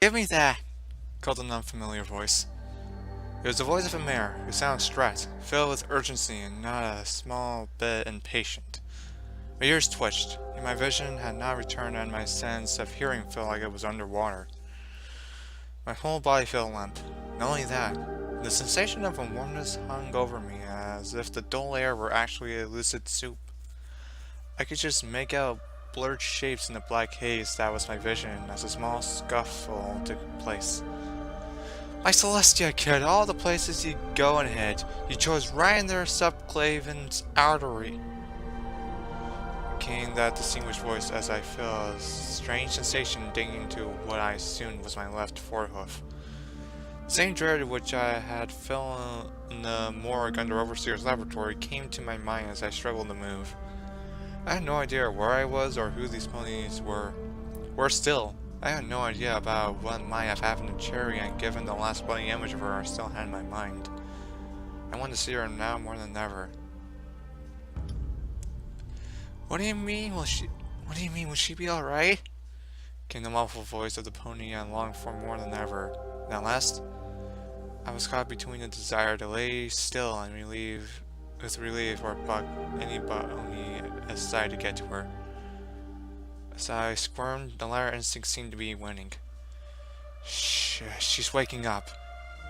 Give me that! Called an unfamiliar voice. It was the voice of a mare who sounded stressed, filled with urgency and not a small bit impatient. My ears twitched, and my vision had not returned and my sense of hearing felt like it was underwater. My whole body felt limp. Not only that, the sensation of a warmness hung over me as if the dull air were actually a lucid soup. I could just make out blurred shapes in the black haze that was my vision as a small scuffle took place. My Celestia kid, all the places you go and hid, you chose right in their subclavian's artery. Came that distinguished voice as I felt a strange sensation digging into what I assumed was my left forehoof. The same dread which I had felt in the morgue under Overseer's laboratory came to my mind as I struggled to move. I had no idea where I was or who these ponies were. Worse still, I had no idea about what might have happened to Cherry, and given the last bloody image of her I still had in my mind. I wanted to see her now more than ever. What do you mean, will she be alright? Came the muffled voice of the pony I longed for more than ever. And at last, I was caught between the desire to lay still and with relief or buck any but only aside to get to her. As I squirmed, the latter instinct seemed to be winning. Shh, she's waking up.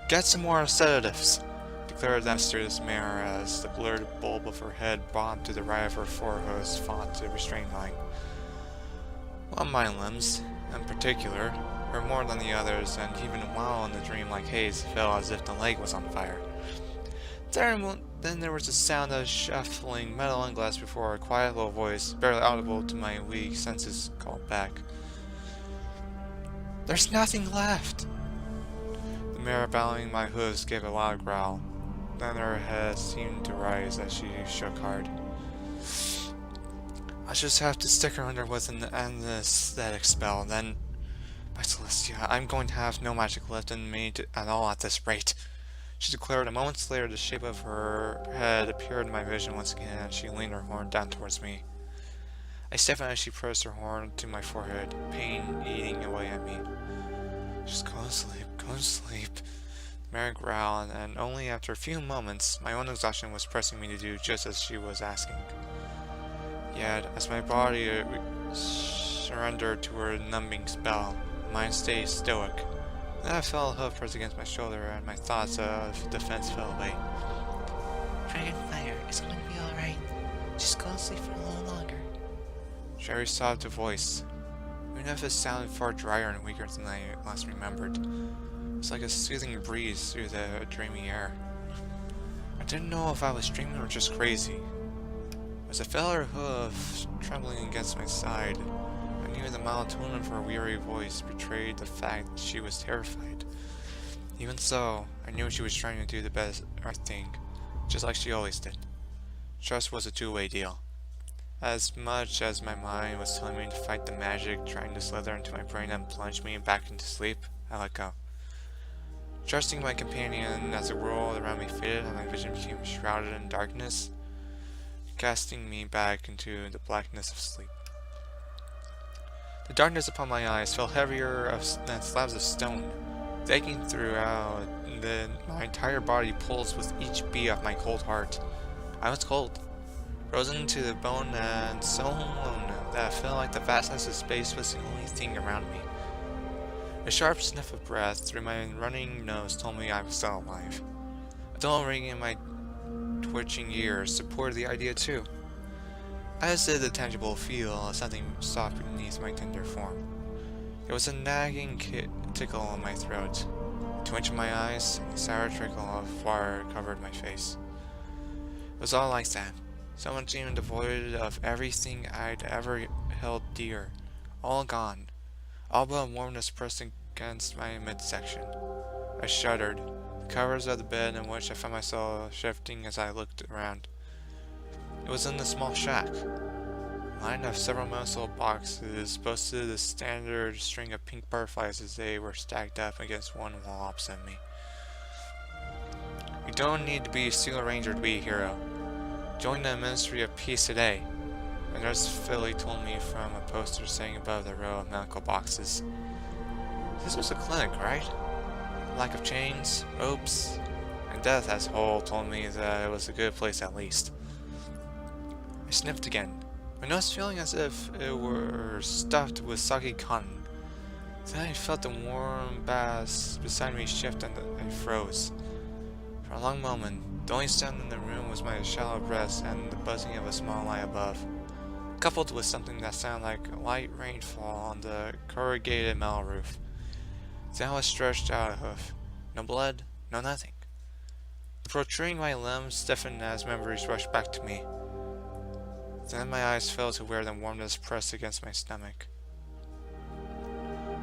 Get some more sedatives, declared that mysterious mare as the blurred bulb of her head bobbed to the right of her forehoofs fought to restrain mine. One of my limbs, in particular, were more than the others, and even while in the dreamlike haze, felt as if the leg was on fire. Then there was the sound of shuffling metal and glass before a quiet little voice, barely audible to my weak senses, called back. There's nothing left! The mare bowing my hooves gave a loud growl. Then her head seemed to rise as she shook hard. I just have to stick her under with an anesthetic spell, then... By Celestia, I'm going to have no magic left in me at all at this rate. She declared. A moment later, the shape of her head appeared in my vision once again, and she leaned her horn down towards me. I stiffened as she pressed her horn to my forehead, pain eating away at me. Just go to sleep, go to sleep. The mare growled, and only after a few moments, my own exhaustion was pressing me to do just as she was asking. Yet, as my body surrendered to her numbing spell, mine stayed stoic. Then I felt a hoof press against my shoulder, and my thoughts of defense fell away. Dragonfire, it's going to be alright. Just go to sleep for a little longer. Sherry sobbed a voice, even if it sounded far drier and weaker than I last remembered. It was like a soothing breeze through the dreamy air. I didn't know if I was dreaming or just crazy. As I felt her hoof trembling against my side, I knew the mild tone of her weary voice betrayed the fact that she was terrified. Even so, I knew she was trying to do the best right thing, just like she always did. Trust was a two-way deal. As much as my mind was telling me to fight the magic trying to slither into my brain and plunge me back into sleep, I let go. Trusting my companion as the world around me faded and my vision became shrouded in darkness, casting me back into the blackness of sleep. The darkness upon my eyes felt heavier than slabs of stone, aching throughout, and then my entire body pulsed with each beat of my cold heart. I was cold, frozen to the bone, and so alone that I felt like the vastness of space was the only thing around me. A sharp sniff of breath through my running nose told me I was still alive. A dull ringing in my twitching ears supported the idea too, as did the tangible feel of something soft beneath my tender form. There was a nagging tickle in my throat, a twinge in my eyes, and a sour trickle of water covered my face. It was all like that, so much even devoid of everything I'd ever held dear, all gone, all but warmness pressed against my midsection. I shuddered, the covers of the bed in which I found myself shifting as I looked around. It was in the small shack, lined of several metal boxes, posted the standard string of pink butterflies as they were stacked up against one wall opposite me. You don't need to be a Steel Ranger to be a hero. Join the Ministry of Peace today, Nurse Philly told me from a poster sitting above the row of medical boxes. This was a clinic, right? Lack of chains, ropes, and death as a whole told me that it was a good place at least. I sniffed again, my nose feeling as if it were stuffed with soggy cotton. Then I felt the warm bass beside me shift and I froze. For a long moment, the only sound in the room was my shallow breaths and the buzzing of a small light above, coupled with something that sounded like a light rainfall on the corrugated metal roof. Then I was stretched out of, no blood, no nothing. The protruding my limbs stiffened as memories rushed back to me. Then my eyes fell to where the warmness pressed against my stomach.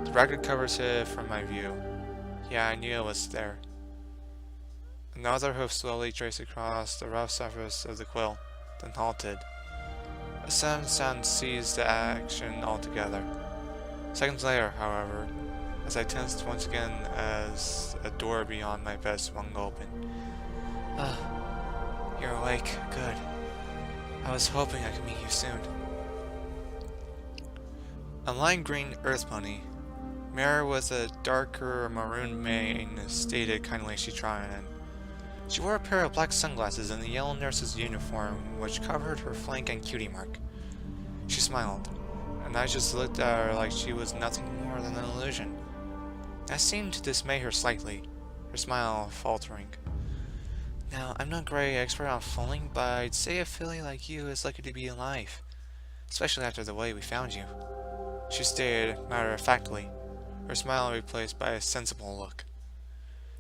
The ragged covers hid from my view. Yeah, I knew it was there. Another hoof slowly traced across the rough surface of the quill, then halted. A sudden sound seized the action altogether. Seconds later, however, as I tensed once again as a door beyond my bed swung open. You're awake. Good. I was hoping I could meet you soon. A lime green earth bunny, mare with a darker maroon mane, stated kindly as she trotted in. She wore a pair of black sunglasses and the yellow nurse's uniform, which covered her flank and cutie mark. She smiled, and I just looked at her like she was nothing more than an illusion. That seemed to dismay her slightly, her smile faltering. Now, I'm not a great expert on fooling, but I'd say a filly like you is lucky to be alive, especially after the way we found you, she stated matter-of-factly, her smile replaced by a sensible look.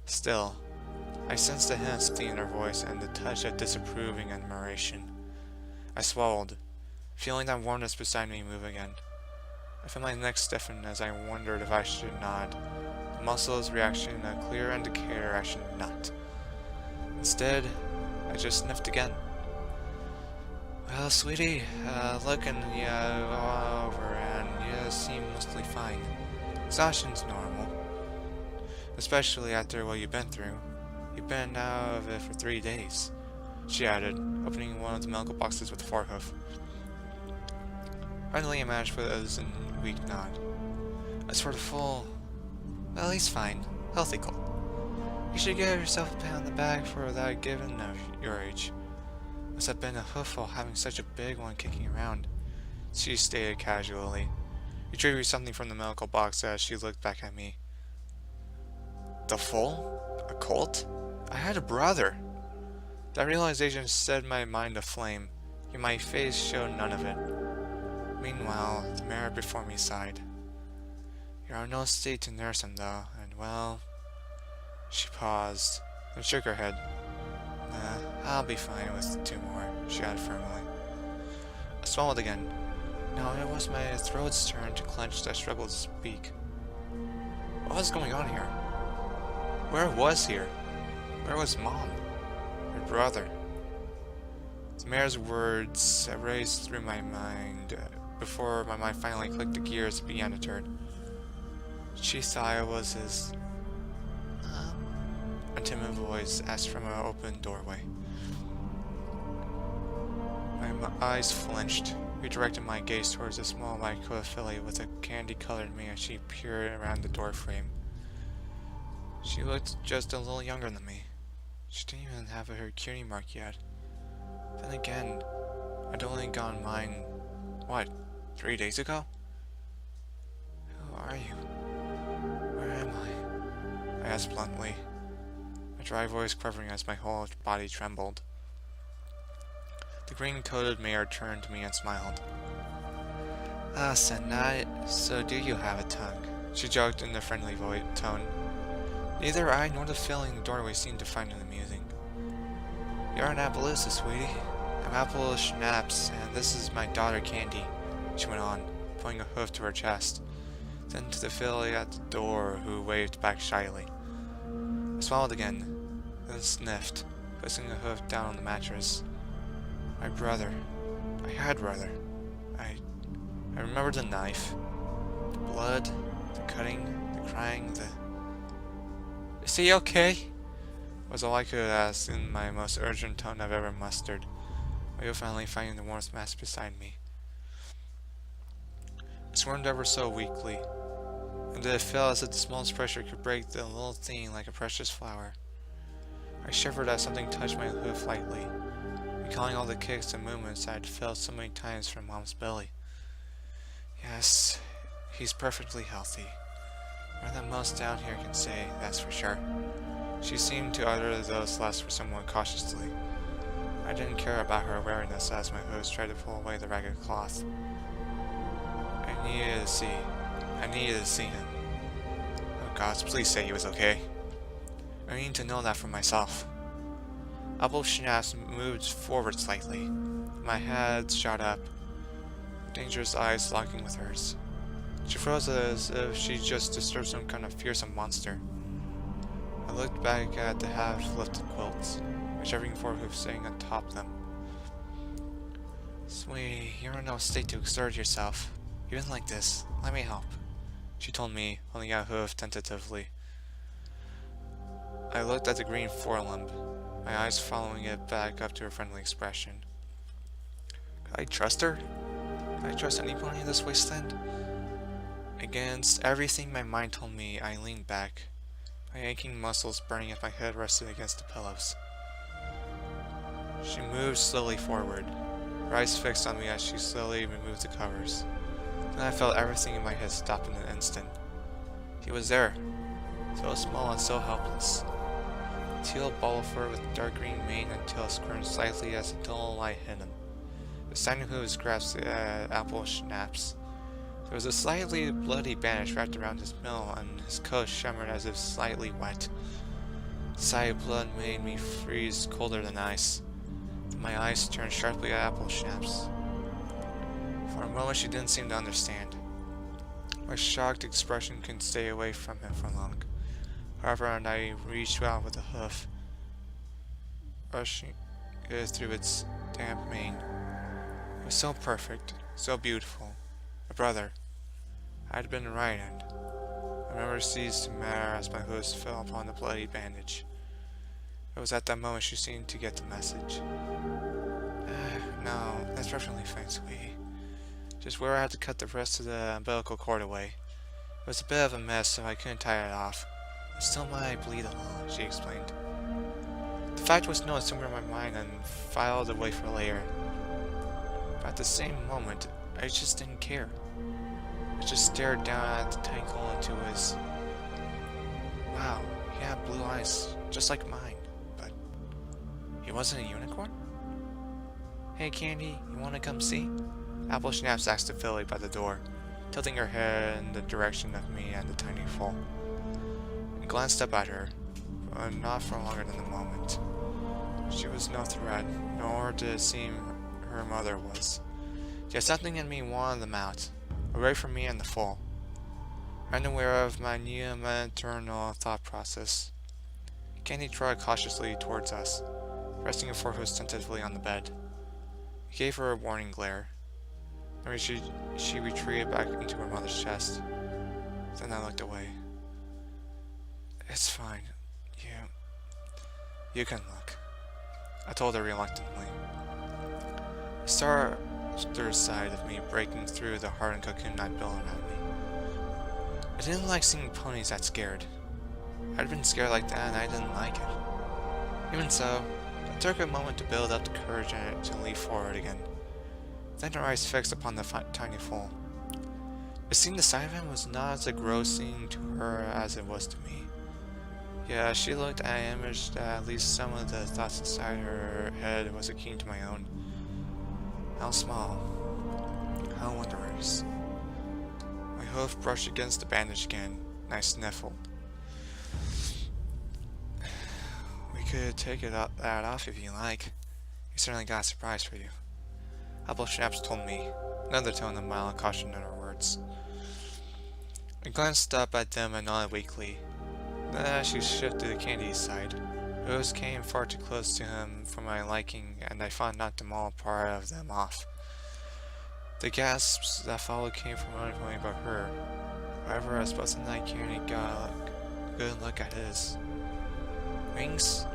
Still, I sensed a hint of something in her voice and a touch of disapproving admiration. I swallowed, feeling that warmness beside me move again. I felt my neck stiffen as I wondered if I should nod, the muscles' reaction a clear indicator I should not. Instead, I just sniffed again. Well, sweetie, looking you all over and you seem mostly fine. Exhaustion's normal, especially after what you've been through. You've been out of it for 3 days, she added, opening one of the medical boxes with a forehoof. Finally, I managed with a weak nod. As for the full, well, he's fine. Healthy colt. You should give yourself a pat on the back for that given of your age. Must have been a hoofle having such a big one kicking around, she stated casually, retrieving something from the medical box as she looked back at me. The foal? A colt? I had a brother! That realization set my mind aflame, yet my face showed none of it. Meanwhile, the mare before me sighed. You're in no state to nurse him, though, and well... She paused, then shook her head. I'll be fine with 2 more, she added firmly. I swallowed again. Now it was my throat's turn to clench as I struggled to speak. What was going on here? Where was here? Where was Mom? Her brother? The mayor's words raced through my mind before my mind finally clicked the gears and began to turn. She thought I was his... A timid voice asked from an open doorway. My eyes flinched, redirecting my gaze towards a small white-coated filly with a candy-colored mane as she peered around the doorframe. She looked just a little younger than me. She didn't even have her cutie mark yet. Then again, I'd only gotten mine, what, 3 days ago? Who are you? Where am I? I asked bluntly, my dry voice quivering as my whole body trembled. The green-coated mare turned to me and smiled. Ah, Senat, so do you have a tongue? She joked in a friendly tone. Neither I nor the filly in the doorway seemed to find it amusing. You're an Appaloosa, sweetie. I'm Apple Schnapps, and this is my daughter Candy, she went on, pointing a hoof to her chest, then to the filly at the door, who waved back shyly. I swallowed again, then sniffed, placing a hoof down on the mattress. My brother. I had brother. I remembered the knife, the blood, the cutting, the crying, the... Is he okay? Was all I could ask in my most urgent tone I've ever mustered, while finally finding the warmth mass beside me. I squirmed ever so weakly, and it felt as if the smallest pressure could break the little thing like a precious flower. I shivered as something touched my hoof lightly, recalling all the kicks and movements I had felt so many times from Mom's belly. Yes, he's perfectly healthy. More than most down here can say, that's for sure. She seemed to utter those last words somewhat cautiously. I didn't care about her awareness as my host tried to pull away the ragged cloth. I needed to see him. Oh gods, please say he was okay. I need to know that for myself. Apple Schnaps moved forward slightly. My head shot up, dangerous eyes locking with hers. She froze as if she just disturbed some kind of fearsome monster. I looked back at the half-lifted quilts, my shoving forehoof sitting atop them. Sweetie, you're in no state to exert yourself. Even like this, let me help, she told me, holding out a hoof tentatively. I looked at the green forelimb, my eyes following it back up to her friendly expression. Could I trust her? Could I trust anyone in this wasteland? Against everything my mind told me, I leaned back, my aching muscles burning as my head rested against the pillows. She moved slowly forward, her eyes fixed on me as she slowly removed the covers. Then I felt everything in my head stop in an instant. He was there, so small and so helpless. A teal ball of fur with dark green mane and tail squirmed slightly as the dull light hit him. His tiny hooves grasped at Apple Schnaps. There was a slightly bloody bandage wrapped around his middle, and his coat shimmered as if slightly wet. The sight of blood made me freeze colder than ice. My eyes turned sharply at Apple Schnaps. For a moment she didn't seem to understand. My shocked expression couldn't stay away from him for long. However, and I reached out with a hoof, brushing it through its damp mane. It was so perfect, so beautiful. A brother. I had been right, and my memory ceased to matter as my hooves fell upon the bloody bandage. It was at that moment she seemed to get the message. No, that's perfectly fine, sweetie. Just where I had to cut the rest of the umbilical cord away. It was a bit of a mess, so I couldn't tie it off. It still might bleed a little, she explained. The fact was known somewhere in my mind and filed away for later. But at the same moment, I just didn't care. I just stared down at the tiny hole into his... Wow, he had blue eyes, just like mine, but he wasn't a unicorn? Hey Candy, you wanna come see? Apple Schnaps asked the filly by the door, tilting her head in the direction of me and the tiny foal. I glanced up at her, but not for longer than a moment. She was no threat, nor did it seem her mother was. Yet something in me wanted them out, away from me and the foal. Unaware of my new maternal thought process, Candy trotted cautiously towards us, resting her forehoofs tentatively on the bed. I gave her a warning glare. Then she retreated back into her mother's chest. Then I looked away. It's fine. You can look, I told her reluctantly. The starter side of me breaking through the hardened cocoon I'd built around me. I didn't like seeing ponies that scared. I'd been scared like that and I didn't like it. Even so, it took a moment to build up the courage and to leap forward again. Then her eyes fixed upon the tiny foal. It seemed the sight of him was not as engrossing to her as it was to me. Yeah, she looked at an image that at least some of the thoughts inside her head was akin to my own. How small. How wondrous. My hoof brushed against the bandage again, and I sniffled. We could take that off if you like. We certainly got a surprise for you. Apple Schnaps told me, another tone of mild caution in her words. I glanced up at them and nodded weakly. Then she shifted to Candy's side. Those came far too close to him for my liking, and I fought not to maul part of them off. The gasps that followed came from everybody but her. However, as both and I Candy got a good look at his wings.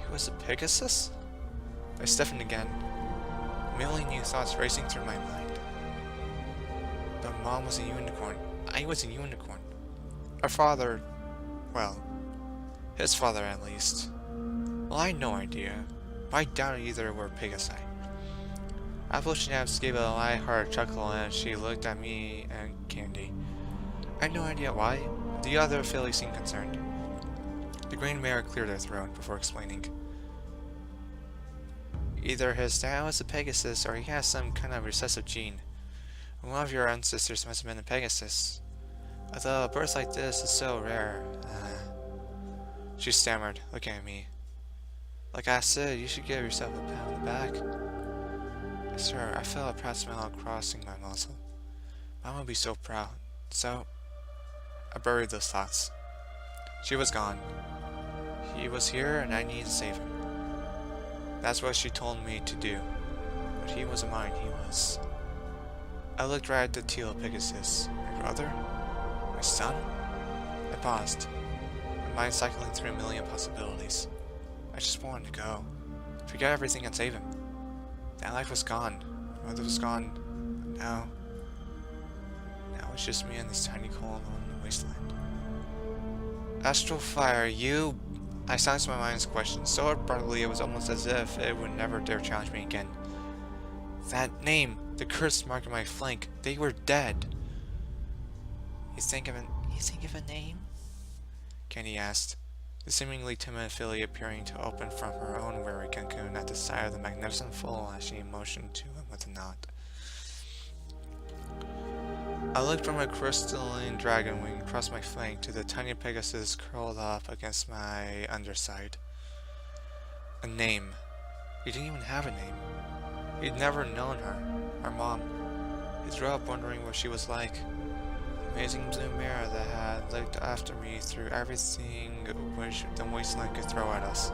He was a Pegasus? I stiffened again. A million new thoughts racing through my mind. But Mom was a unicorn. I was a unicorn. Our father, well, his father at least. Well, I had no idea, but I doubt either were Pegasi. Apple Schnapps gave a light-hearted chuckle and she looked at me and Candy. I had no idea why. The other filly seemed concerned. The Green Mare cleared her throat before explaining. Either his dad was a Pegasus or he has some kind of recessive gene. One of your ancestors must have been a Pegasus. Although a birth like this is so rare. She stammered, looking at me. Like I said, you should give yourself a pat on the back. Sir, I felt a proud smile crossing my muzzle. Mom would be so proud. So, I buried those thoughts. She was gone. He was here and I needed to save him. That's what she told me to do. But he wasn't mine, he was. I looked right at the teal Pegasus. My brother? My son? I paused, my mind cycling through a million possibilities. I just wanted to go. Forget everything and save him. That life was gone. My mother was gone. But now it's just me and this tiny cold lonely wasteland. Astral Fire, you... I silenced my mind's question so abruptly it was almost as if it would never dare challenge me again. That name, the curse mark on my flank, they were dead. You think of a name? Candy asked, the seemingly timid filly appearing to open from her own weary cocoon at the sight of the magnificent foal as she motioned to him with a nod. I looked from a crystalline dragon wing across my flank to the tiny Pegasus curled up against my underside. A name. He didn't even have a name. He'd never known her, our mom. He grew up wondering what she was like. The amazing blue mirror that had looked after me through everything which the wasteland could throw at us.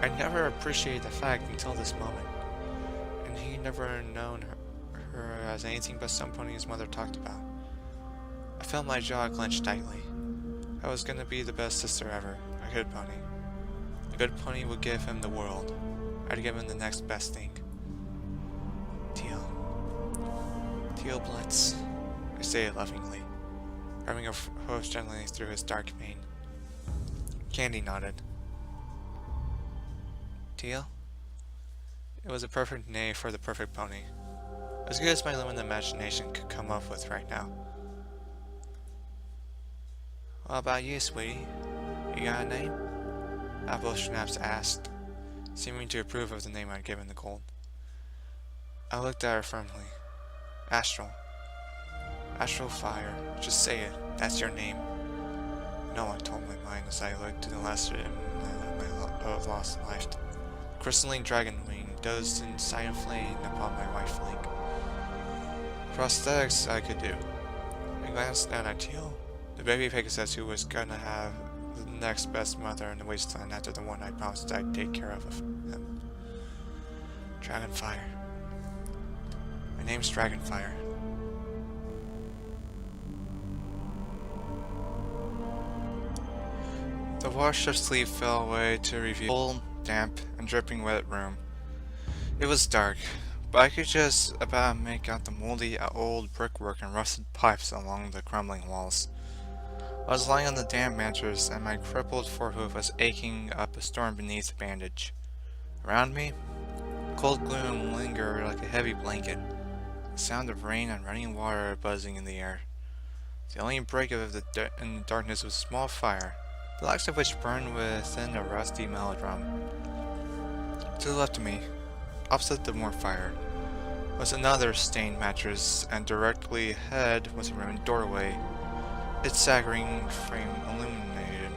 I never appreciated the fact until this moment, and he'd never known her as anything but some pony his mother talked about. I felt my jaw clenched tightly. I was gonna be the best sister ever, a good pony. A good pony would give him the world. I'd give him the next best thing. Teal Blitz, I stated lovingly, rubbing her hoof gently through his dark mane. Candy nodded. Teal? It was a perfect name for the perfect pony. As good as my limited imagination could come up with right now. What about you, sweetie? You got a name? Apple Schnapps asked, seeming to approve of the name I'd given the colt. I looked at her firmly. Astral. Astral Fire. Just say it. That's your name. No one told my mind as I looked to the lesser in my lost life. The crystalline dragon wing dozed in silent flame upon my white flank. Prosthetics I could do. I glanced down at Teal, the baby Pegasus who was gonna have the next best mother in the wasteland after the one I promised I'd take care of him. Dragonfire. My name's Dragonfire. The wash of sleep fell away to reveal a cold, damp, and dripping wet room. It was dark, but I could just about make out the moldy old brickwork and rusted pipes along the crumbling walls. I was lying on the damp mattress and my crippled forehoof was aching up a storm beneath the bandage. Around me, cold gloom lingered like a heavy blanket, the sound of rain and running water buzzing in the air. The only break in the darkness was a small fire, the likes of which burned within a rusty melodrum. To the left of me, opposite the more fire, was another stained mattress, and directly ahead was a ruined doorway, its sagging frame illuminated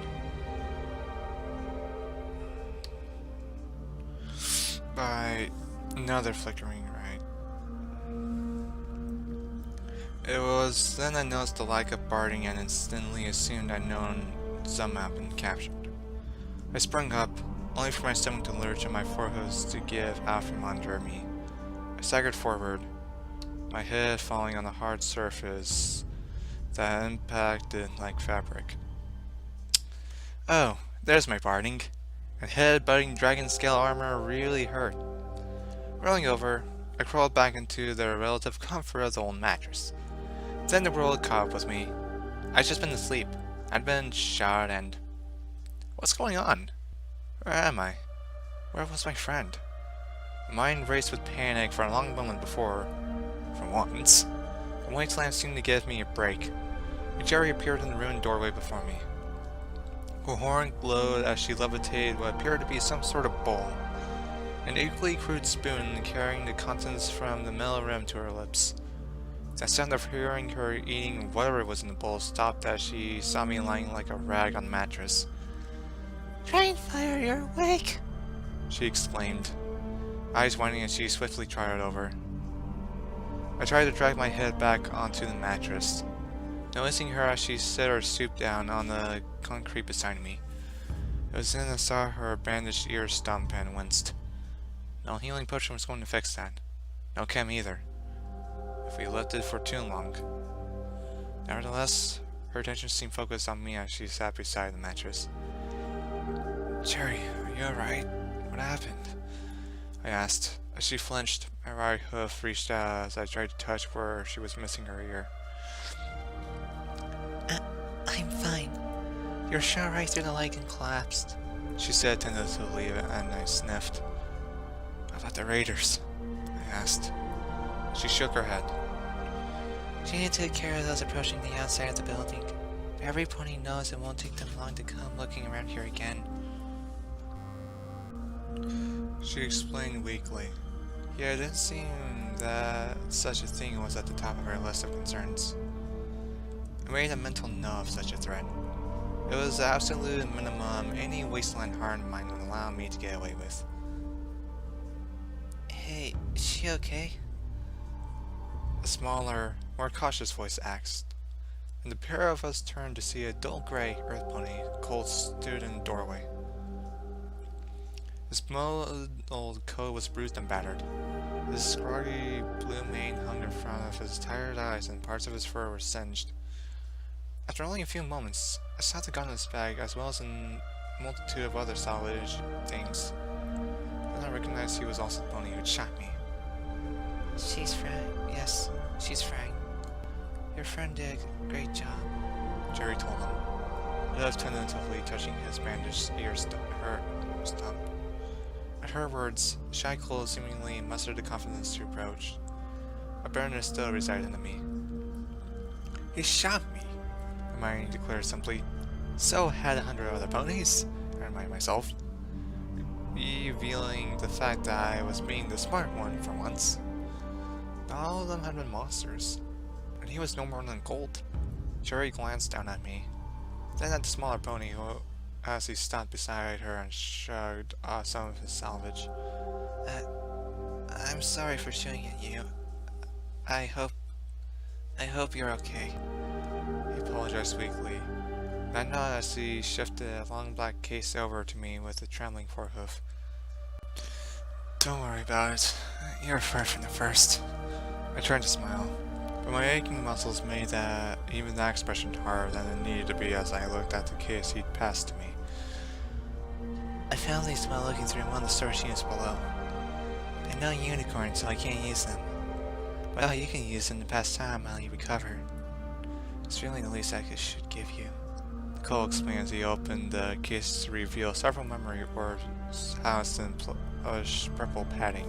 by another flickering light. It was then I noticed the like of barting and instantly assumed I'd known some had been captured. I sprung up, only for my stomach to lurch and my forehoofs to give out from under me. I staggered forward, my head falling on the hard surface that impacted like fabric. Oh, there's my parting. And head-butting dragon scale armor really hurt. Rolling over, I crawled back into the relative comfort of the old mattress. Then the world caught up with me. I'd just been asleep. I'd been shot and... What's going on? Where am I? Where was my friend? My mind raced with panic for a long moment before, for once, the white lamp seemed to give me a break. Jerry appeared in the ruined doorway before me. Her horn glowed as she levitated what appeared to be some sort of bowl. An equally crude spoon carrying the contents from the metal rim to her lips. The sound of hearing her eating whatever was in the bowl stopped as she saw me lying like a rag on the mattress. Dragonfire, you're awake! She exclaimed, eyes widening as she swiftly trotted over. I tried to drag my head back onto the mattress, noticing her as she sat or stooped down on the concrete beside me. It was then I saw her bandaged ears stump and winced. No healing potion was going to fix that. No chem either. If we left it for too long. Nevertheless, her attention seemed focused on me as she sat beside the mattress. Cherry, are you alright? What happened? I asked, as she flinched. My right hoof reached out as I tried to touch where she was missing her ear. I'm fine. You're shot right through the leg and collapsed, she said tentatively, and I sniffed. How about the raiders? I asked. She shook her head. She need to take care of those approaching the outside of the building. Every pony knows it won't take them long to come looking around here again. She explained weakly. Yeah, it didn't seem that such a thing was at the top of her list of concerns. I made a mental note of such a threat. It was the absolute minimum any wasteland heart of mine would allow me to get away with. Hey, is she okay? A smaller, more cautious voice asked, and the pair of us turned to see a dull gray earth pony Colt stood in the doorway. His old coat was bruised and battered. His scraggy blue mane hung in front of his tired eyes and parts of his fur were singed. After only a few moments, I saw the gun in his bag as well as a multitude of other salvage things. Then I recognized he was also the pony who had shot me. She's fine. Yes, she's fine. Your friend did a great job, Jerry told him, Liv tentatively touching his bandaged ear stump. At her words, shy Cole seemingly mustered the confidence to approach. A bitterness still resided in me. He shot me, Hermione declared simply. So had 100 other ponies, I reminded myself, revealing the fact that I was being the smart one for once. Not all of them had been monsters, and he was no more than gold. Jerry glanced down at me, then at the smaller pony who, as he stopped beside her and shrugged off some of his salvage. I'm sorry for shooting at you. I hope you're okay. He apologized weakly, and I nodded as he shifted a long black case over to me with a trembling forehoof. Don't worry about it. You're far from the first. I tried to smile, but my aching muscles made even that expression harder than it needed to be as I looked at the case he'd passed to me. I found these while looking through one of the storage units below. They're no unicorns, so I can't use them. Well, you can use them to pass time while you recover. It's really the least I should give you. Cole explained as he opened the case to reveal several memory orbs housed in plush purple padding.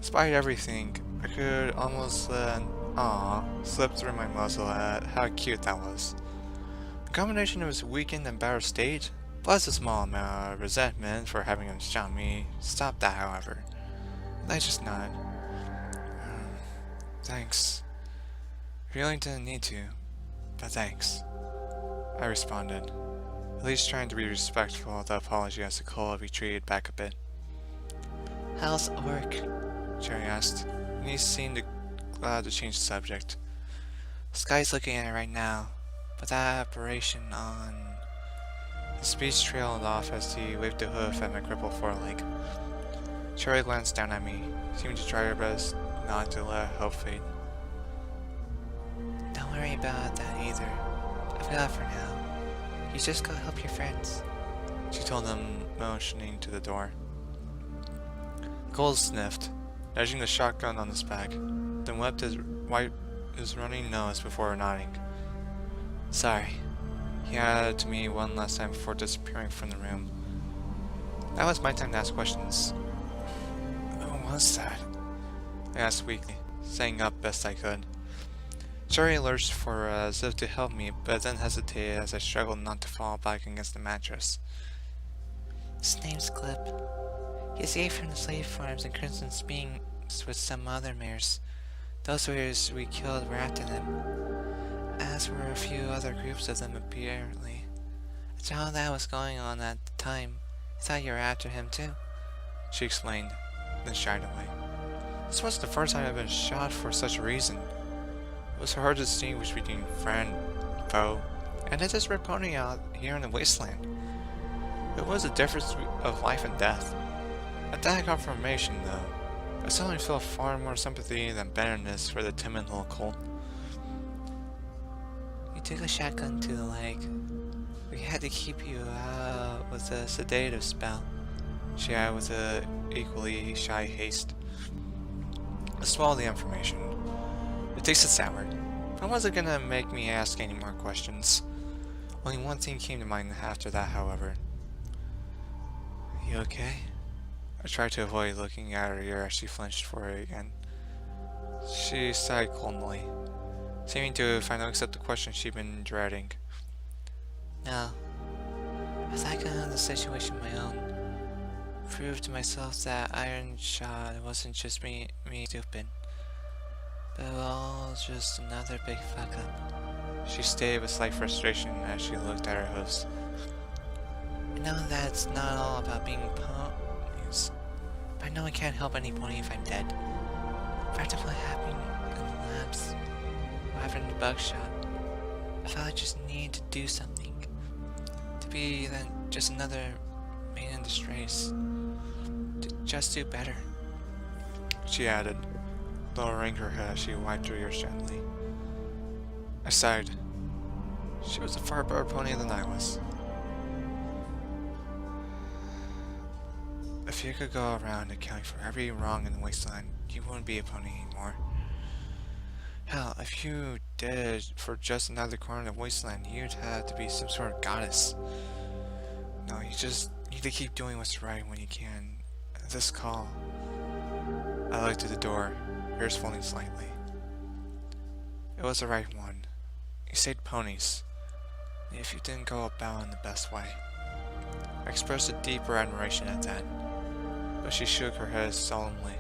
Despite everything, I could almost let an "aw" slip through my muzzle at how cute that was. The combination of his weakened and battered state, plus a small amount of resentment for having him shot me, stopped that, however. I just nodded. Thanks. Really didn't need to, but thanks. I responded, at least trying to be respectful of the apology as the Cole retreated back a bit. How's work? Jerry asked, and he seemed glad to change the subject. Sky's looking at it right now, but that operation on... His speech trailed off as he waved a hoof at my crippled foreleg. Cherry glanced down at me, seeming to try her best not to let hope fade. Don't worry about that either. I've got it for now. You just go help your friends, she told him, motioning to the door. Cole sniffed, nudging the shotgun on his back, then wiped his his running nose before nodding. Sorry, he added to me one last time before disappearing from the room. That was my time to ask questions. Who was that? I asked weakly, staying up best I could. Cherry lurched forward as if to help me, but then hesitated as I struggled not to fall back against the mattress. His name's Clip. He escaped from the slave farms in Crimson Springs with some other mares. Those warriors we killed were after them, as were a few other groups of them apparently. After all that was going on at the time, I thought you were after him too, She explained, then shied away. This wasn't the first time I'd been shot for such a reason. It was hard to distinguish between friend, foe, and a desperate pony out here in the wasteland. It was a difference of life and death. At that confirmation, though, I suddenly felt far more sympathy than bitterness for the timid little colt. You took a shotgun to the leg. We had to keep you out with a sedative spell, She added with an equally shy haste. I swallowed the information. It tasted sour, but it wasn't gonna make me ask any more questions. Only one thing came to mind after that, however. You okay? I tried to avoid looking at her ear as she flinched for it again. She sighed coldly, seeming to finally accept the question she'd been dreading. No. I thought I could handle the situation on my own. Proved to myself that Iron Shot wasn't just me stupid, but it was all just another big fuck up. She stated with slight frustration as she looked at her host. I know that it's not all about being ponies, but I know I can't help any pony if I'm dead. After what happened in the labs, what happened in the bug shop, I felt I just needed to do something. To be then just another man in distress. To just do better. She added, lowering her head as she wiped her ears gently. I sighed. She was a far better pony than I was. If you could go around accounting for every wrong in the wasteland, you wouldn't be a pony anymore. Hell, if you did for just another corner of the wasteland, you'd have to be some sort of goddess. No, you just need to keep doing what's right when you can. This call. I looked at the door, ears folding slightly. It was the right one. You saved ponies, if you didn't go about in the best way. I expressed a deeper admiration at that, but she shook her head solemnly.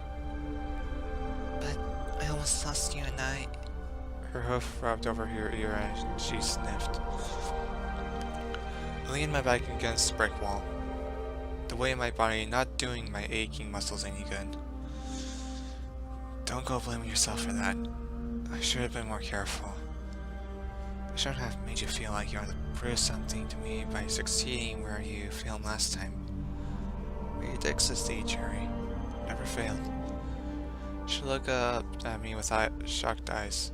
But I almost lost you and I. Her hoof rubbed over her ear and she sniffed. I leaned my back against the brick wall, the weight of my body not doing my aching muscles any good. Don't go blaming yourself for that. I should have been more careful. I shouldn't have made you feel like you had to prove something to me by succeeding where you failed last time. But you did succeed, Cherry. Never failed. She looked up at me with shocked eyes.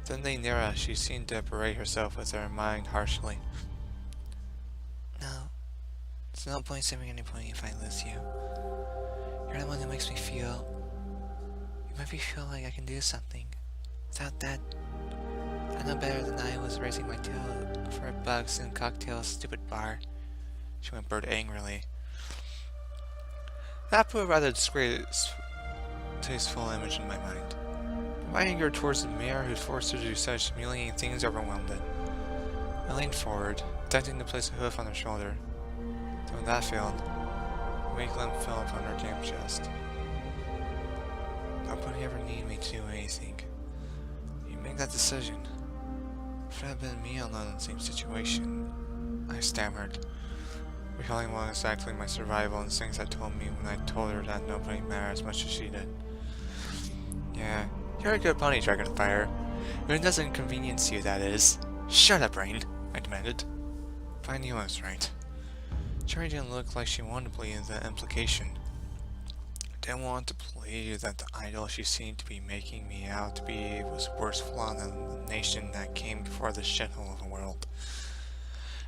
Then they narrowed as she seemed to berate herself with her mind harshly. No. There's no point saving any pony if I lose you. You're the one who makes me feel... You make me feel like I can do something. Without that, I know better than I was raising my tail for a bugs and cocktails stupid bar. She whimpered angrily. That put a rather distasteful image in my mind. My anger towards the mayor who forced her to do such humiliating things overwhelmed it. I leaned forward, attempting to place a hoof on her shoulder. Though when that failed, a weak limb fell upon her damp chest. Nobody ever needed me to do anything. You make that decision. If it had been me alone in the same situation, I stammered, recalling what exactly my survival instincts had told me when I told her that nobody mattered as much as she did. Yeah, you're a good pony, Dragonfire. When it doesn't inconvenience you, that is. Shut up, Rain, I demanded. But I knew I was right. Cherry didn't look like she wanted to believe the implication. Didn't want to believe that the idol she seemed to be making me out to be was worse flawed than the nation that came before the shithole of the world.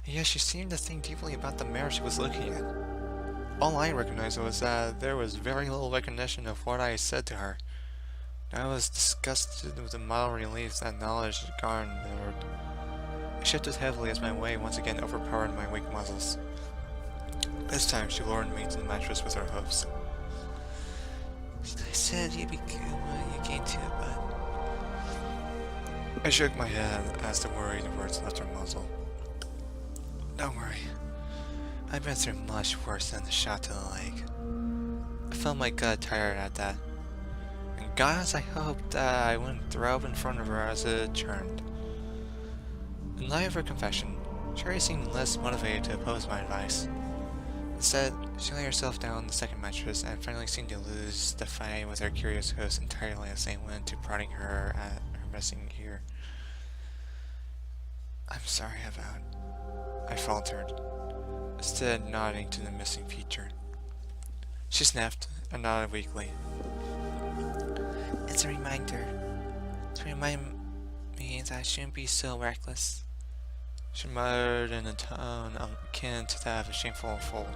And yet she seemed to think deeply about the mirror she was looking at. All I recognized was that there was very little recognition of what I said to her. I was disgusted with the mild relief that knowledge garnered. I shifted heavily as my weight once again overpowered my weak muscles. This time she lured me to the mattress with her hooves. I said you'd be good when you came to it, but I shook my head as the worried words left her muzzle. don't worry. I've been through much worse than the shot to the leg. I felt my gut tired at that. And gods, I hoped that I wouldn't throw up in front of her as it turned. In light of her confession, Cherry seemed less motivated to oppose my advice. Instead, she lay herself down on the second mattress and finally seemed to lose the fight with her curious host entirely as they went to prodding her at her missing ear. I'm sorry about... I faltered, instead nodding to the missing feature. She sniffed and nodded weakly. It's a reminder. To remind me that I shouldn't be so reckless. She muttered in a tone akin to that of a shameful fool.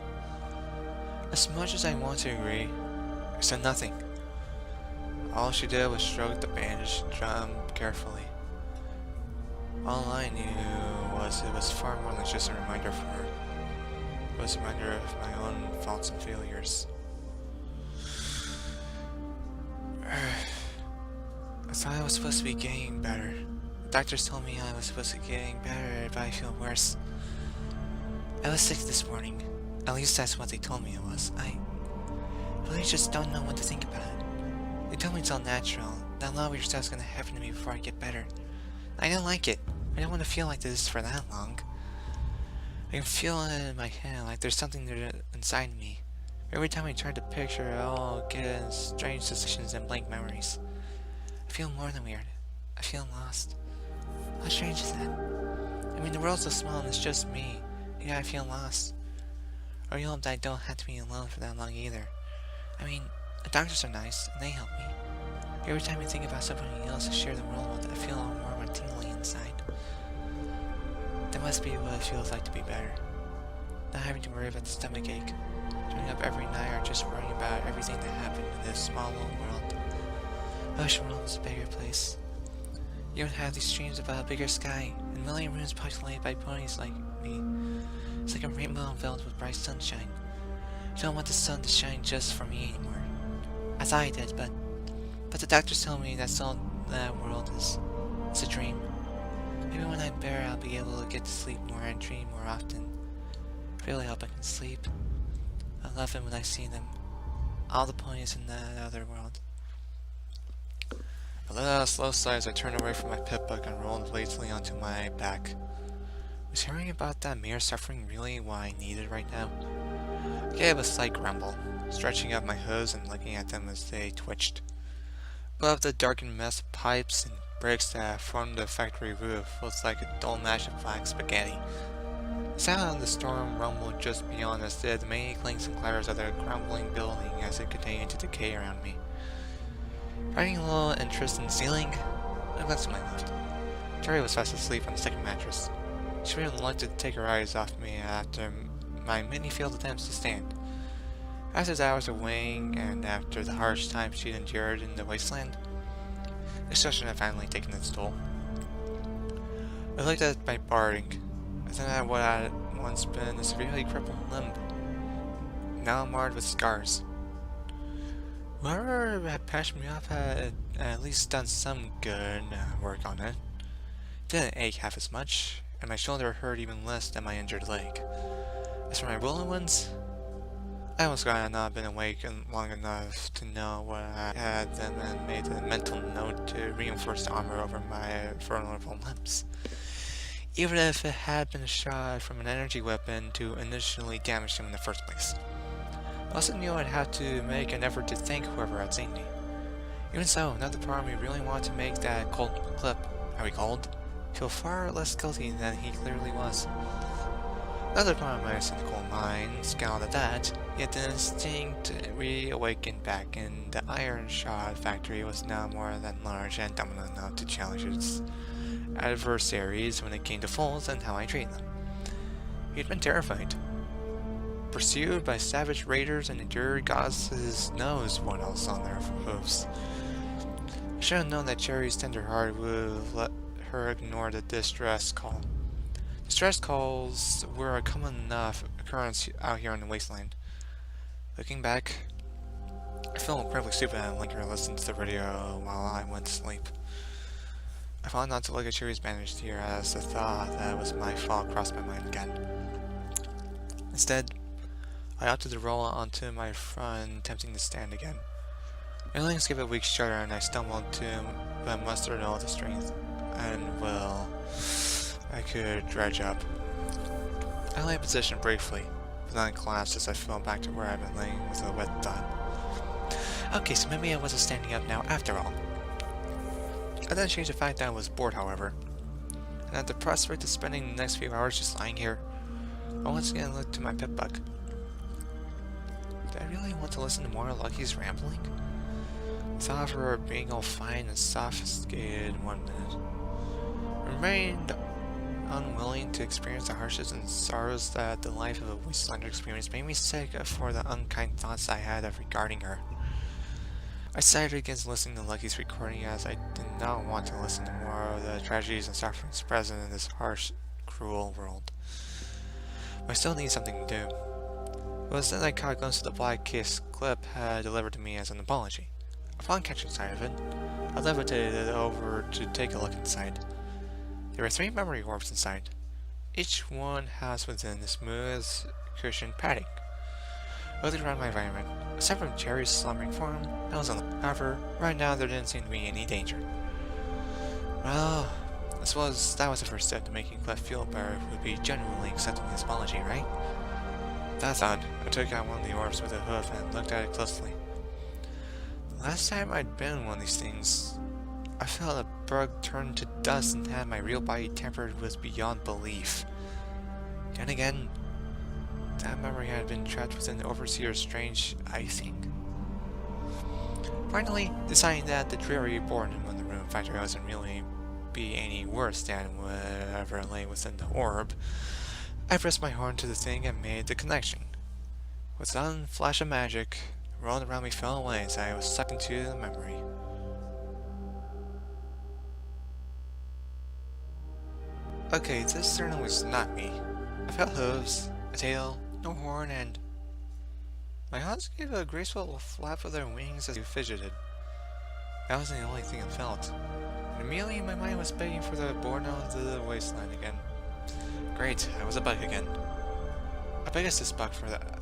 As much as I wanted to agree, I said nothing. All she did was stroke the bandaged drum carefully. All I knew was it was far more than just a reminder for her. It was a reminder of my own faults and failures. I thought I was supposed to be getting better. The doctors told me I was supposed to be getting better, but I feel worse. I was sick this morning. At least that's what they told me it was. I really just don't know what to think about it. They told me it's all natural, that a lot of weird stuff's gonna happen to me before I get better. I don't like it. I don't want to feel like this for that long. I can feel it in my head, like there's something there inside me. Every time I try to picture it, I'll get strange suspicions and blank memories. I feel more than weird. I feel lost. How strange is that? I mean, the world's so small and it's just me. Yeah, I feel lost. I really hope that I don't have to be alone for that long either. I mean, the doctors are nice, and they help me. Every time I think about somebody else to share the world with, I feel more tingly inside. That must be what it feels like to be better. Not having to worry about the stomach ache, turning up every night or just worrying about everything that happened in this small little world. I wish the world was a bigger place. You would have these dreams about a bigger sky, and a million rooms populated by ponies like me. It's like a rainbow filled with bright sunshine. I don't want the sun to shine just for me anymore. I thought I did, but the doctors tell me that's all that world is. It's a dream. Maybe when I'm better, I'll be able to get to sleep more and dream more often. I really hope I can sleep. I love it when I see them. All the ponies in that other world. I let out a slow sigh as I turned away from my pit book and rolled lazily onto my back. Was hearing about that mere suffering really what I needed right now? I gave a slight grumble, stretching out my hooves and looking at them as they twitched. Above the darkened mess of pipes and bricks that formed the factory roof was like a dull mash of black spaghetti. The sound of the storm rumbled just beyond us did the many clinks and clatters of the crumbling building as it continued to decay around me. Finding a little interest in the ceiling, I glanced to my left. Terry was fast asleep on the second mattress. She was reluctant to take her eyes off me after my many failed attempts to stand. After the hours of weighing and after the harsh time she'd endured in the wasteland, exhaustion had finally taken its toll. I looked at my barding, and then at what had once been a severely crippled limb, now marred with scars. Whoever had patched me up had at least done some good work on it. It didn't ache half as much, and my shoulder hurt even less than my injured leg. As for my rolling ones, I almost glad I had not been awake long enough to know what I had then and made a mental note to reinforce the armor over my vulnerable limbs. Even if it had been a shot from an energy weapon to initially damage them in the first place. I also knew I'd have to make an effort to thank whoever had seen me. Even so, another part of me really wanted to make that cold clip, I recalled, feel far less guilty than he clearly was. Another part of my cynical mind scowled at that, yet the instinct reawakened back in the iron shod factory was now more than large and dominant enough to challenge its adversaries when it came to faults and how I treat them. He'd been terrified. Pursued by savage raiders and endured gods knows what else on their hooves. I should have known that Cherry's tender heart would let her ignore the distress call. Distress calls were a common enough occurrence out here in the wasteland. Looking back, I felt incredibly stupid and like her listened to the radio while I went to sleep. I fought not to look at Cherry's bandaged ear as the thought that it was my fault crossed my mind again. Instead, I opted to roll onto my front, attempting to stand again. My legs gave a weak shudder and I stumbled to, but mustered all the strength and will I could dredge up. I lay in position briefly, but then I collapsed as I fell back to where I'd been laying with a wet thought. Okay, so maybe I wasn't standing up now after all. I didn't change the fact that I was bored, however, and at the prospect of spending the next few hours just lying here, I once again looked to my pet bug. Did I really want to listen to more of Lucky's rambling? The thought of her being all fine and sophisticated in 1 minute remained unwilling to experience the hardships and sorrows that the life of a wastelander experienced made me sick for the unkind thoughts I had of regarding her. I decided against listening to Lucky's recording as I did not want to listen to more of the tragedies and sufferings present in this harsh, cruel world. But I still need something to do. It was then I caught a glimpse of the black kiss Clip had delivered to me as an apology. Upon catching sight of it, I levitated it over to take a look inside. There were 3 memory orbs inside, each one housed within a smooth, cushioned padding. I looked around my environment. Aside from Cherry's slumbering form, I was alone. However, right now there didn't seem to be any danger. Well, I suppose that was the first step to making Clef feel better would be genuinely accepting his apology, right? That thought, I took out one of the orbs with a hoof and looked at it closely. The last time I'd been in one of these things, I felt a bug turn to dust and had my real body tempered was beyond belief. Then again, that memory had been trapped within the Overseer's strange icing. Finally, deciding that the dreary boredom in the room factory wasn't really be any worse than whatever lay within the orb, I pressed my horn to the thing and made the connection. With a sudden flash of magic, the world around me fell away as I was sucked into the memory. Okay, this certainly was not me. I felt hooves, a tail, no horn, and my hands gave a graceful flap of their wings as they fidgeted. That wasn't the only thing I felt. And immediately my mind was begging for the boredom of the wasteland again. Great, I was a bug again. A Pegasus bug for that.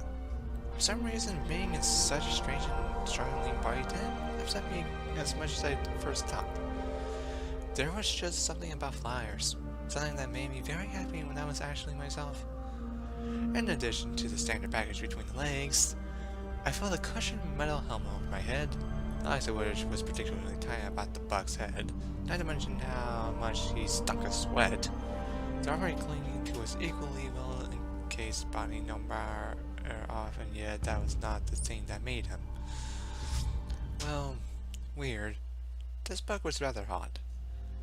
For some reason, being in such a strange and struggling body didn't upset me as much as I first thought. There was just something about flyers, something that made me very happy when I was actually myself. In addition to the standard package between the legs, I felt a cushioned metal helmet over my head, the legs of which was particularly tight about the bug's head, not to mention how much he stunk of sweat. The armor clinging to his equally well encased body no matter often, yet that was not the thing that made him. Well, weird. This bug was rather odd.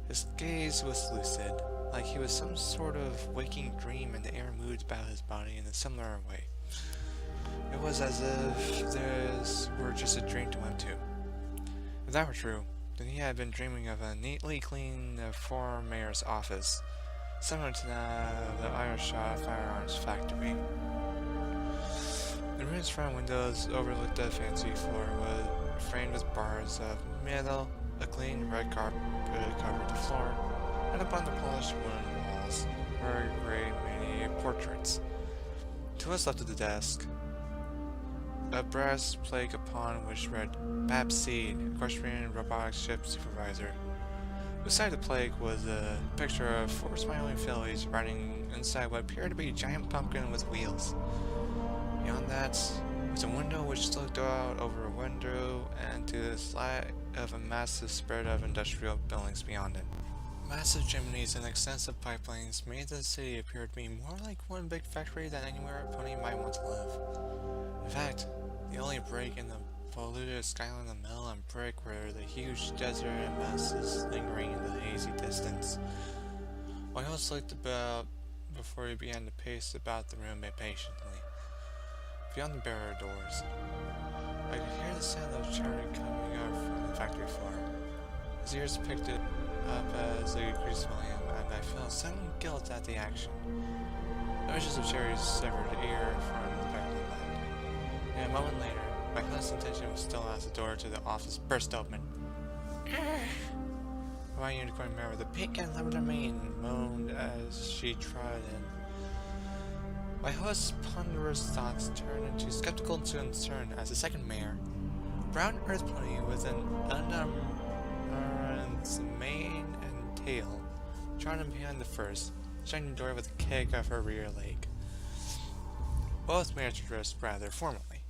His gaze was lucid, like he was some sort of waking dream and the air moved about his body in a similar way. It was as if this were just a dream to him too. If that were true, then he had been dreaming of a neatly clean former mayor's office, similar to that of the Irishshire firearms factory. The room's front windows overlooked the fancy floor, was framed with bars of metal. A clean red carpet covered the floor, and upon the polished wooden walls were engraved many portraits. To his left of the desk, a brass plaque upon which read Bab Seed, Equestrian Robotics Ship Supervisor. Beside the plaque was a picture of 4 smiling fillies riding inside what appeared to be a giant pumpkin with wheels. Beyond that was a window which looked out over a window and to the side of a massive spread of industrial buildings beyond it. Massive chimneys and extensive pipelines made the city appear to be more like one big factory than anywhere a pony might want to live. In fact, the only break in the polluted skyline of metal and brick were the huge desert and masses lingering in the hazy distance. Miles looked about before he began to pace about the room impatiently. Beyond the barrier doors, I could hear the sound of shouting coming up from the factory floor. His ears picked it up as a greased volume, and I felt some guilt at the action. The wishes of Cherry's severed ear from the back of my mind. And a moment later, my host's intention was still as the door to the office burst open. My unicorn mare with a pink and lavender mane moaned as she trod in. My host's ponderous thoughts turned into skeptical concern as the second mare, a brown earth pony with an unarmed mane and tail, trotted behind the first, shutting the door with a kick of her rear leg. Both mares were dressed rather formally.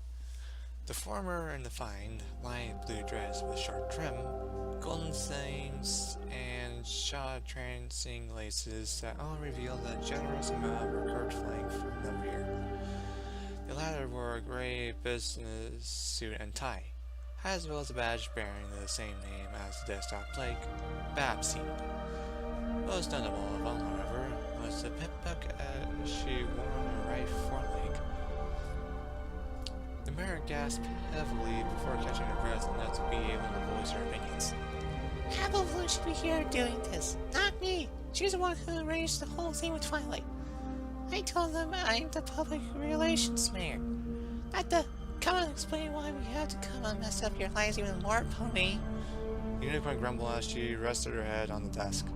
The former in the fine, light blue dress with short trim, golden seams, and shawl-trancing laces that all revealed a generous amount of recurved flank from the rear. The latter wore a gray business suit and tie, as well as a badge bearing the same name as the desktop plaque, Babseed. Most notable of all, however, was the pip-book she wore on her right foreleg. The mare gasped heavily before catching her breath enough to be able to voice her opinions. Apple should be here doing this, not me. She's the one who arranged the whole thing with Twilight. I told them I'm the public relations mayor. Not the come and explain why we have to come and mess up your lives even more, pony. The unicorn grumbled as she rested her head on the desk.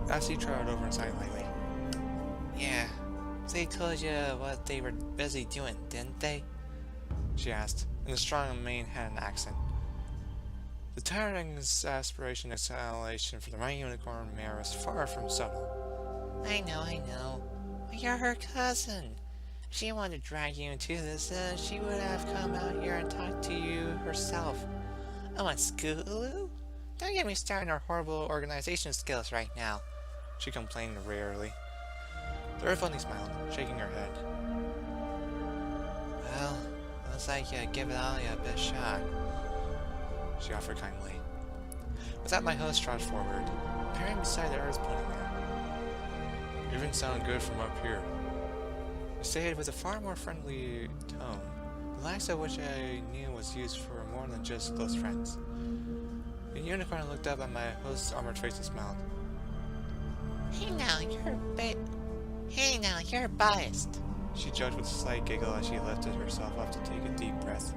Bessie trotted over and sighed lightly. Yeah, they told you what they were busy doing, didn't they? She asked, in a strong Maine-Hen accent. The tiring exasperation exhalation from the right unicorn mare was far from subtle. I know. But you're her cousin. If she wanted to drag you into this, she would have come out here and talked to you herself. Oh, and Scootaloo? Don't get me started on her horrible organization skills right now, she complained rarely. The Earth Bunny smiled, shaking her head. Well, looks like you give it all your best shot, she offered kindly. With that, my host trotted forward, appearing beside the Earth Bunny mare. You even sound good from up here, he stated with a far more friendly tone, the last of which I knew was used for more than just close friends. The unicorn looked up at my host's armored face and smiled. Hey now, you're biased, she joked with a slight giggle as she lifted herself up to take a deep breath.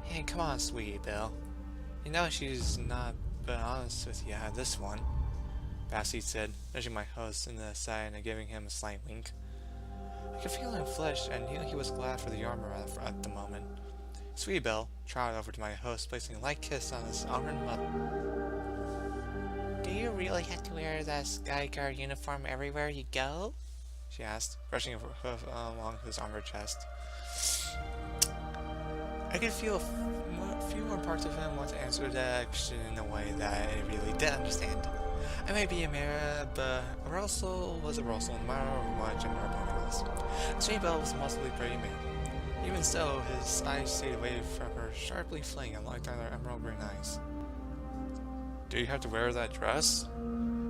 Hey, come on, sweetie Bill. You know she's not been honest with you at this one, Bessie said, nudging my host in the side and giving him a slight wink. I could feel him flush and knew he was glad for the armor at the moment. Sweetie Bill trotted over to my host, placing a light kiss on his armored mother. Do you really have to wear that Skyguard uniform everywhere you go? She asked, brushing a hoof along his armored chest. I could feel a few more parts of him want to answer that question in a way that I really did understand. I may be a mare, but a Russell was a Russell no matter what gender opponent was. Sweetie Bill was a mostly pretty man. Even so, his eyes stayed away from her, sharply flaying and locked on her emerald green eyes. Do you have to wear that dress?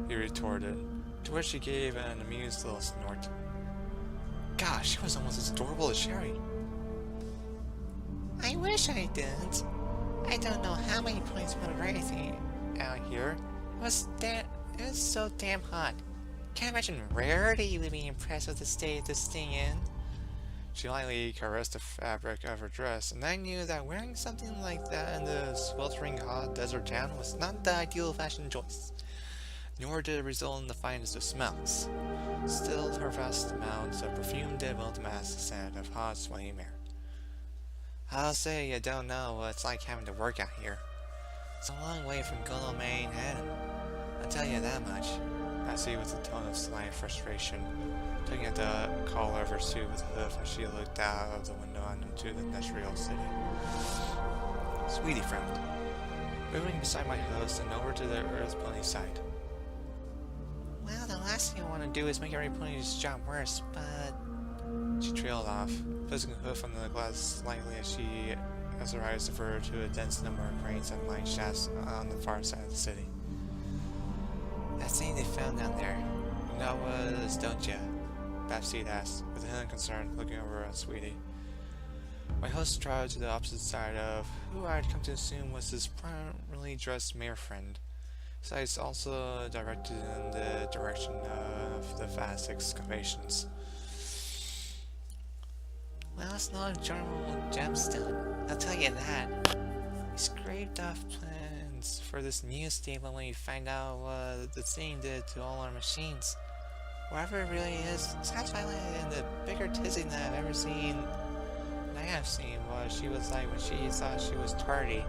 He retorted, to which she gave an amused little snort. Gosh, she was almost as adorable as Sherry. I wish I didn't. I don't know how many points went or anything out here. It was so damn hot. Can't imagine Rarity would be impressed with the state of this thing in. She lightly caressed the fabric of her dress, and I knew that wearing something like that in the sweltering hot desert town was not the ideal fashion choice. Nor did it result in the finest of smells. Still, her vast amounts of perfume did well to mask the scent of hot, sweaty mare. I'll say you don't know what it's like having to work out here. It's a long way from good old Maine-Hen. I'll tell you that much. Bessie, with a tone of slight frustration, tugging at the collar of her suit with a hoof as she looked out of the window and into the industrial city. Sweetie frowned, moving beside my host and over to the Earth Bunny's side. Well, the last thing I want to do is make every pony's job worse, but... She trailed off, placing a hoof on the glass slightly as her eyes diverged to a dense number of cranes and mine shafts on the far side of the city. That thing they found down there, You know what it is, don't ya? Babseed asked, with a hint of concern, looking over at Sweetie. My host trotted to the opposite side of who I'd come to assume was his prominently dressed mayor friend. His eyes also directed in the direction of the vast excavations. Well, it's not a normal gemstone, I'll tell you that. We scraped off plans for this new stable when we find out what the thing did to all our machines. Wherever it really is, Scott's violated in the bigger tizzy than I've ever seen. And I have seen what she was like when she thought she was tardy.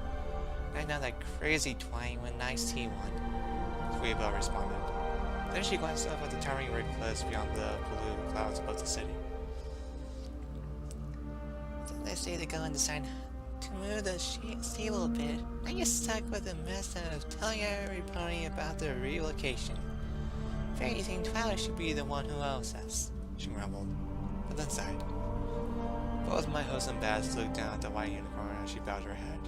I know that crazy twang when Nice Tea won. Sweetbell responded. Then she glanced up at the towering red cliffs beyond the blue clouds above the city. Didn't I say to go and decide to move the stable a bit? I get stuck with the mess of telling every pony about the relocation. If anything, Tyler should be the one who owes us, she grumbled, but then sighed. Both my host and Baz looked down at the white unicorn as she bowed her head.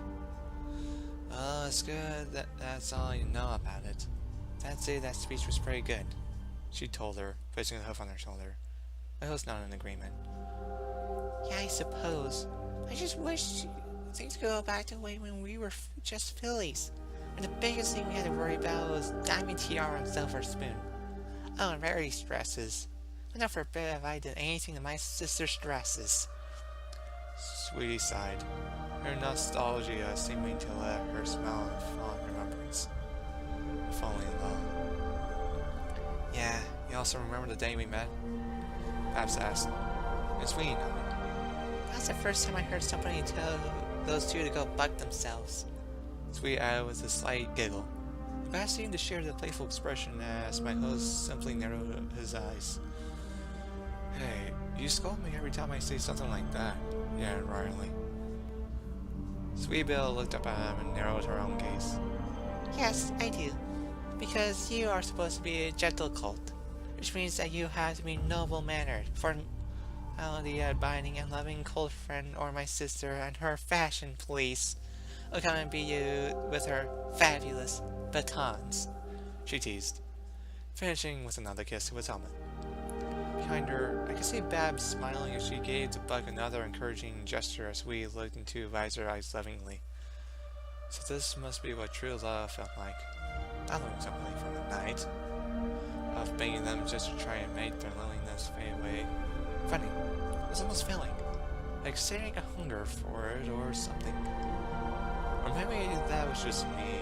Oh, it's good that's all you know about it. I'd say that speech was pretty good, she told her, placing a hoof on her shoulder. My host nodded in agreement. Yeah, I suppose. I just wish things could go back to the way when we were just fillies. And the biggest thing we had to worry about was Diamond Tiara and Silver Spoon. Oh, and Rarity stresses. I know for a bit if I did anything to my sister's dresses. Sweetie sighed, her nostalgia seeming to let her smile in fond remembrance. Falling in love. Yeah, you also remember the day we met? Babs asked, and Sweetie nodded. That's the first time I heard somebody tell those two to go buck themselves. Sweetie added with a slight giggle. Babs seemed to share the playful expression as my host simply narrowed his eyes. Hey, you scold me every time I say something like that, he added wryly. Sweetbell looked up at him and narrowed her own gaze. Yes, I do. Because you are supposed to be a gentle cult, which means that you have to be noble-mannered, for the binding and loving cold friend or my sister and her fashion police will come and beat you with her fabulous batons, she teased, finishing with another kiss to his helmet. Behind her, I could see Babs smiling as she gave the buck another encouraging gesture as we looked into Visor eyes lovingly. So this must be what true love felt like. I learned something from the night of begging them just to try and make their loneliness fade away. Funny, it was almost feeling like stating a hunger for it or something. Or maybe that was just me,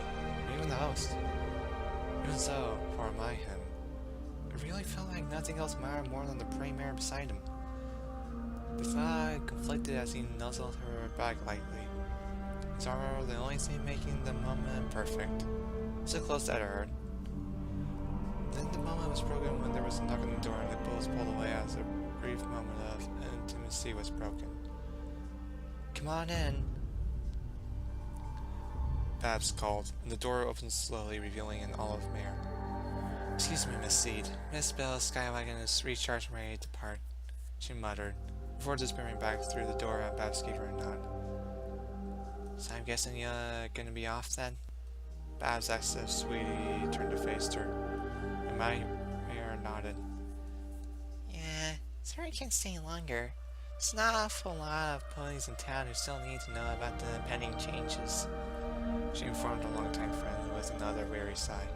or even the host. Even so, for my him, it really felt like nothing else mattered more than the praying mare beside him. The thought conflicted as he nuzzled her back lightly. His armor the only thing making the moment perfect. So close that it hurt. Then the moment was broken when there was a knock on the door and the bolts pulled away as a brief moment of intimacy was broken. Come on in, Babs called, and the door opened slowly, revealing an olive mare. Excuse me, Miss Seed. Miss Bell's Skywagon is recharged and ready to depart, she muttered, before disappearing back through the door, and Babs gave her a nod. So I'm guessing you're gonna be off then? Babs asked as Sweetie turned to face her, and my mare nodded. Yeah, sorry I can't stay longer. There's not an awful lot of ponies in town who still need to know about the pending changes, she informed her longtime friend with another weary sigh.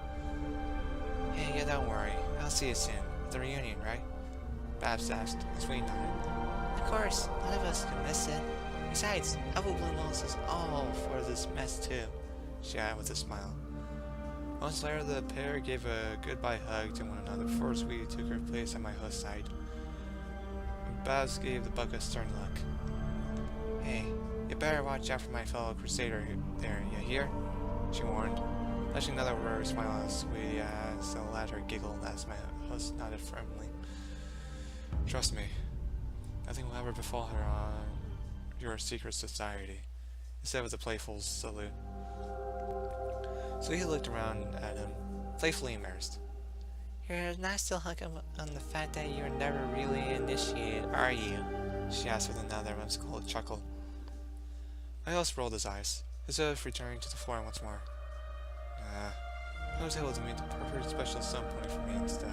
Hey, yeah, don't worry. I'll see you soon. At the reunion, right? Babs asked, as Sweetie nodded. Of course, none of us can miss it. Besides, Apple Blue knows us all for this mess too, she added with a smile. Once later, the pair gave a goodbye hug to one another before Sweetie took her place at my host's side. Babs gave the buck a stern look. Hey, you better watch out for my fellow crusader there, you hear? She warned, flashing another rare smile at Sweetie as the latter giggled as my host nodded firmly. Trust me, nothing will ever befall her on your secret society, he said with a playful salute. So he looked around at him, playfully embarrassed. You're not still hung up on the fact that you were never really initiated, are you? She asked with another whimsical chuckle. My host rolled his eyes, his hoof returning to the floor once more. I was able to meet the perfect special stone pony for me instead.